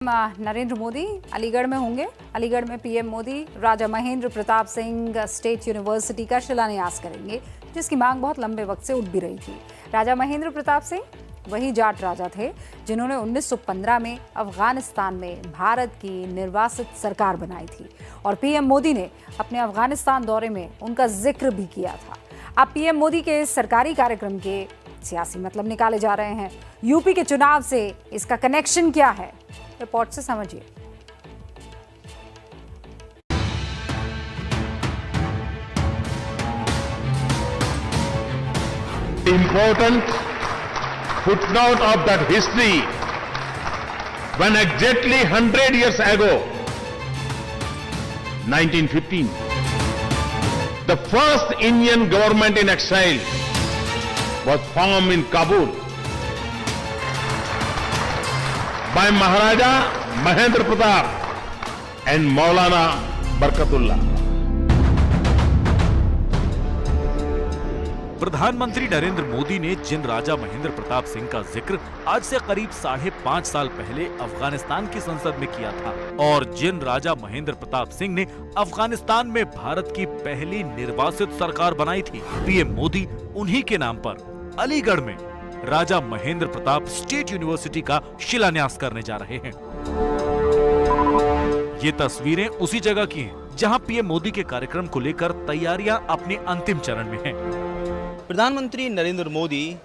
नरेंद्र मोदी अलीगढ़ में होंगे। अलीगढ़ में पीएम मोदी राजा महेंद्र प्रताप सिंह स्टेट यूनिवर्सिटी का शिलान्यास करेंगे, जिसकी मांग बहुत लंबे वक्त से उठ भी रही थी। राजा महेंद्र प्रताप सिंह वही जाट राजा थे जिन्होंने 1915 में अफगानिस्तान में भारत की निर्वासित सरकार बनाई थी और पीएम मोदी ने अपने अफगानिस्तान दौरे में उनका जिक्र भी किया था। अब पीएम मोदी के सरकारी कार्यक्रम के सियासी मतलब निकाले जा रहे हैं। यूपी के चुनाव से इसका कनेक्शन क्या है, रिपोर्ट से समझिए। Important footnote of that history, when exactly 100 years ago, 1915, the first Indian government in exile was formed in Kabul by Maharaja Mahendra Pratap and Maulana Barkatullah. प्रधानमंत्री नरेंद्र मोदी ने जिन राजा महेंद्र प्रताप सिंह का जिक्र आज से करीब 5.5 साल पहले अफगानिस्तान की संसद में किया था और जिन राजा महेंद्र प्रताप सिंह ने अफगानिस्तान में भारत की पहली निर्वासित सरकार बनाई थी, पीएम मोदी उन्हीं के नाम पर अलीगढ़ में राजा महेंद्र प्रताप स्टेट यूनिवर्सिटी का शिलान्यास करने जा रहे हैं। ये तस्वीरें उसी जगह की हैं, जहां पीएम मोदी के कार्यक्रम को लेकर तैयारियां अपने अंतिम चरण में हैं। प्रधानमंत्री नरेंद्र मोदी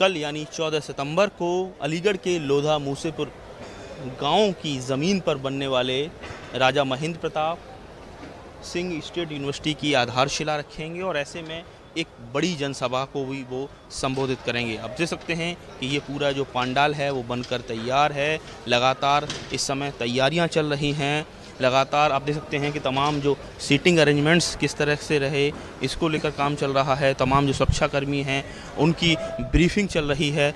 कल यानी 14 सितंबर को अलीगढ़ के लोधा मूसेपुर गांव की ज़मीन पर बनने वाले राजा महेंद्र प्रताप सिंह स्टेट यूनिवर्सिटी की आधारशिला रखेंगे और ऐसे में एक बड़ी जनसभा को भी वो संबोधित करेंगे। अब देख सकते हैं कि ये पूरा जो पंडाल है वो बनकर तैयार है। लगातार इस समय तैयारियां चल रही हैं। लगातार आप देख सकते हैं कि तमाम जो सीटिंग अरेंजमेंट्स किस तरह से रहे, इसको लेकर काम चल रहा है। तमाम जो सुरक्षाकर्मी हैं उनकी ब्रीफिंग चल रही है।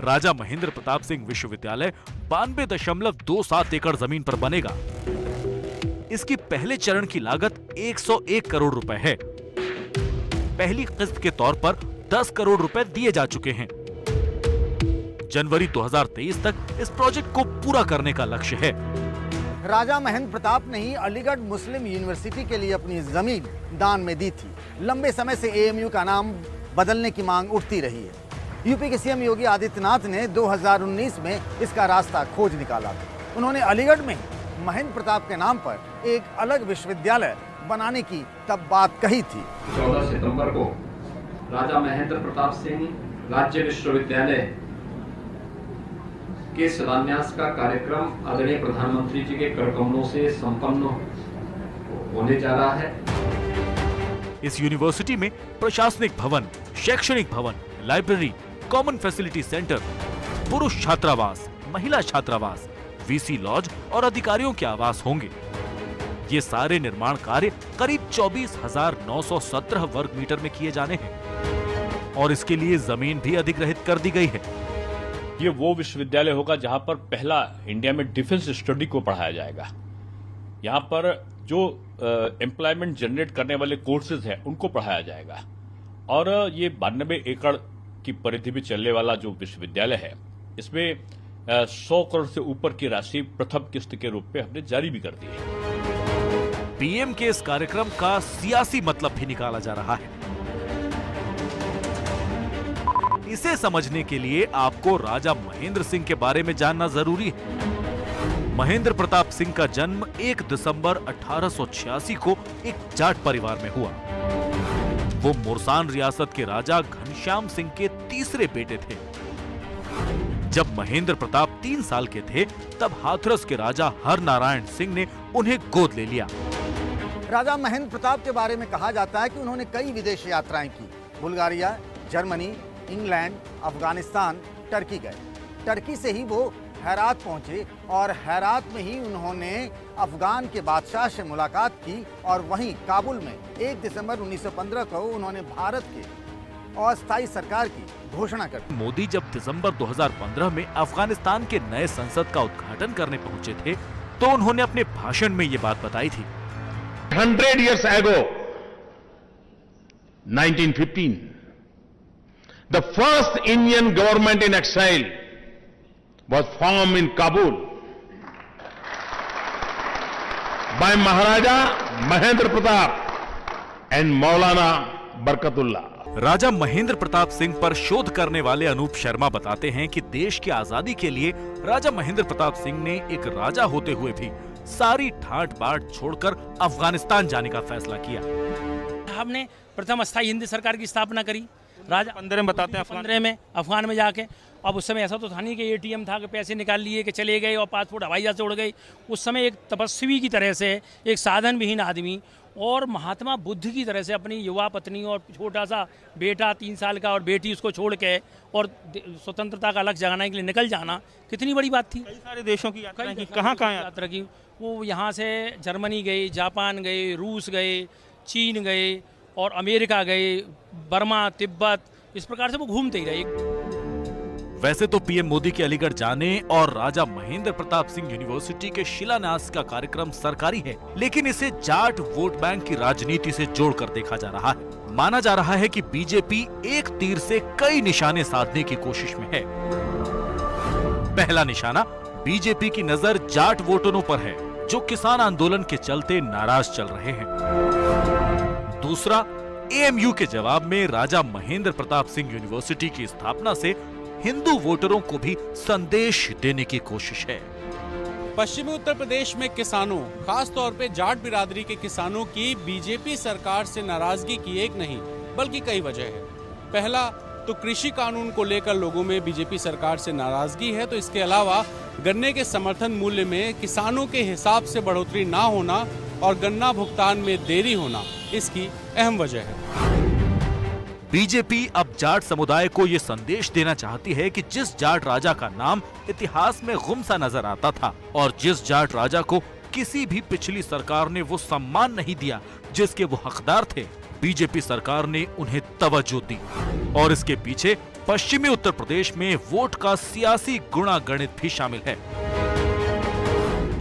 राजा महेंद्र प्रताप सिंह विश्वविद्यालय 92.27 एकड़ जमीन पर बनेगा। इसकी पहले चरण की लागत 101 करोड़ रुपए है। पहली किस्त के तौर पर 10 करोड़ रुपए दिए जा चुके हैं। जनवरी 2023 तक इस प्रोजेक्ट को पूरा करने का लक्ष्य है। राजा महेंद्र प्रताप ने ही अलीगढ़ मुस्लिम यूनिवर्सिटी के लिए अपनी जमीन दान में दी थी। लंबे समय से एएमयू का नाम बदलने की मांग उठती रही है। यूपी के सीएम योगी आदित्यनाथ ने 2019 में इसका रास्ता खोज निकाला था। उन्होंने अलीगढ़ में महेंद्र प्रताप के नाम पर एक अलग विश्वविद्यालय बनाने की तब बात कही थी। 14 सितंबर को राजा महेंद्र प्रताप सिंह राज्य विश्वविद्यालय के शिलान्यास का कार्यक्रम आदरणीय प्रधानमंत्री जी के करकमलों से संपन्न होने जा रहा है। इस यूनिवर्सिटी में प्रशासनिक भवन, शैक्षणिक भवन, लाइब्रेरी, कॉमन फैसिलिटी सेंटर, पुरुष छात्रावास, महिला छात्रावास, वीसी लॉज और अधिकारियों के आवास होंगे। ये सारे निर्माण कार्य करीब 24,917 वर्ग मीटर में किए जाने हैं और इसके लिए जमीन भी अधिग्रहित कर दी गई है। ये वो विश्वविद्यालय होगा जहां पर पहला इंडिया में डिफेंस स्टडी को पढ़ाया जाएगा। यहाँ पर जो एम्प्लॉयमेंट जनरेट करने वाले कोर्सेज हैं उनको पढ़ाया जाएगा और ये 92 एकड़ की परिधि में चलने वाला जो विश्वविद्यालय है, इसमें 100 करोड़ से ऊपर की राशि प्रथम किस्त के रूप में हमने जारी भी कर दी है। पीएम के इस कार्यक्रम का सियासी मतलब भी निकाला जा रहा है। इसे समझने के लिए आपको राजा महेंद्र सिंह के बारे में जानना जरूरी है। महेंद्र प्रताप सिंह का जन्म 1 दिसंबर 1886 को एक जाट परिवार में हुआ। वो मुरसान रियासत के राजा घनश्याम सिंह के तीसरे बेटे थे। जब महेंद्र प्रताप 3 साल के थे, तब हाथरस के राजा हरनारायण सिंह ने उन्हें गोद ले लिया। राजा महेंद्र प्रताप के बारे में कहा जाता है कि उन्होंने कई विदेश यात्राएं की। Bulgaria, Germany, England, Afghanistan, Turkey गए। टर्की से ही वो हेरात पहुंचे और हेरात में ही उन्होंने अफगान के बादशाह से मुलाकात की और वहीं काबुल में 1 दिसंबर 1915 को उन्होंने भारत के अस्थायी सरकार की घोषणा कर दी। मोदी जब दिसंबर 2015 में अफगानिस्तान के नए संसद का उद्घाटन करने पहुंचे थे, तो उन्होंने अपने भाषण में ये बात बताई थी। 100 years ago, 1915, the first Indian government in exile was formed in Kabul by Maharaja Mahendra Pratap and Maulana Barkatullah. राजा महेंद्र प्रताप सिंह पर शोध करने वाले अनूप शर्मा बताते हैं कि देश की आजादी के लिए राजा महेंद्र प्रताप सिंह ने एक राजा होते हुए भी सारी ठाट बाट छोड़कर अफगानिस्तान जाने का फैसला किया। हमने प्रथम अस्थायी हिंदी सरकार की स्थापना करी। राजा 15 में बताते हैं 15 में अफगान में जाके। अब उस समय ऐसा तो था नहीं कि एटीएम था कि पैसे निकाल लिए कि चले गए और पासपोर्ट हवाई जहाज से उड़ गए। उस समय एक तपस्वी की तरह से, एक साधन विहीन आदमी और महात्मा बुद्ध की तरह से अपनी युवा पत्नी और छोटा सा बेटा 3 साल का और बेटी उसको छोड़ के और स्वतंत्रता का लक्ष्य जगाने के लिए निकल जाना कितनी बड़ी बात थी। कई सारे देशों की यात्रा की, कहाँ यात्रा की। वो यहाँ से जर्मनी गए, जापान गए, रूस गए, चीन गए और अमेरिका गए, बर्मा, तिब्बत, इस प्रकार से वो घूमते ही रहे। वैसे तो पीएम मोदी के अलीगढ़ जाने और राजा महेंद्र प्रताप सिंह यूनिवर्सिटी के शिलान्यास का कार्यक्रम सरकारी है, लेकिन इसे जाट वोट बैंक की राजनीति से जोड़कर देखा जा रहा है। माना जा रहा है कि बीजेपी एक तीर से कई निशाने साधने की कोशिश में है। पहला निशाना, बीजेपी की नजर जाट वोटरों पर है जो किसान आंदोलन के चलते नाराज चल रहे हैं। दूसरा, एएमयू के जवाब में राजा महेंद्र प्रताप सिंह यूनिवर्सिटी की स्थापना से हिंदू वोटरों को भी संदेश देने की कोशिश है। पश्चिमी उत्तर प्रदेश में किसानों, खास तौर पे जाट बिरादरी के किसानों की बीजेपी सरकार से नाराजगी की एक नहीं बल्कि कई वजह है। पहला तो कृषि कानून को लेकर लोगों में बीजेपी सरकार से नाराजगी है, तो इसके अलावा गन्ने के समर्थन मूल्य में किसानों के हिसाब से बढ़ोतरी ना होना और गन्ना भुगतान में देरी होना इसकी अहम वजह है। बीजेपी अब जाट समुदाय को ये संदेश देना चाहती है कि जिस जाट राजा का नाम इतिहास में गुमसा नजर आता था और जिस जाट राजा को किसी भी पिछली सरकार ने वो सम्मान नहीं दिया जिसके वो हकदार थे, बीजेपी सरकार ने उन्हें तवज्जो दी। और इसके पीछे पश्चिमी उत्तर प्रदेश में वोट का सियासी गुणागणित भी शामिल है।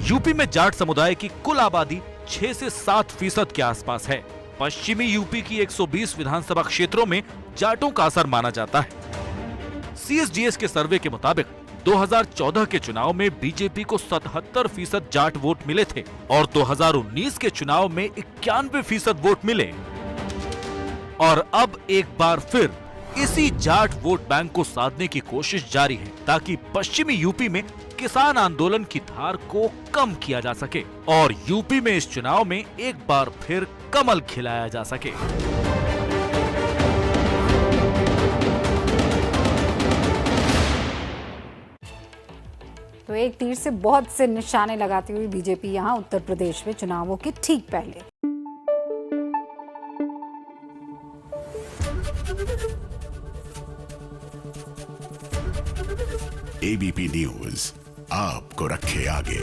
यूपी में जाट समुदाय की कुल आबादी 6 से 7% के आसपास है। पश्चिमी यूपी की 120 विधानसभा क्षेत्रों में जाटों का असर माना जाता है। सीएसडीएस के सर्वे के मुताबिक 2014 के चुनाव में बीजेपी को 77% जाट वोट मिले थे और 2019 के चुनाव में 91% वोट मिले। और अब एक बार फिर इसी जाट वोट बैंक को साधने की कोशिश जारी है ताकि पश्चिमी यूपी में किसान आंदोलन की धार को कम किया जा सके और यूपी में इस चुनाव में एक बार फिर कमल खिलाया जा सके। तो एक तीर से बहुत से निशाने लगाती हुई बीजेपी यहां उत्तर प्रदेश में चुनावों के ठीक पहले। एबीपी न्यूज आपको रखे आगे।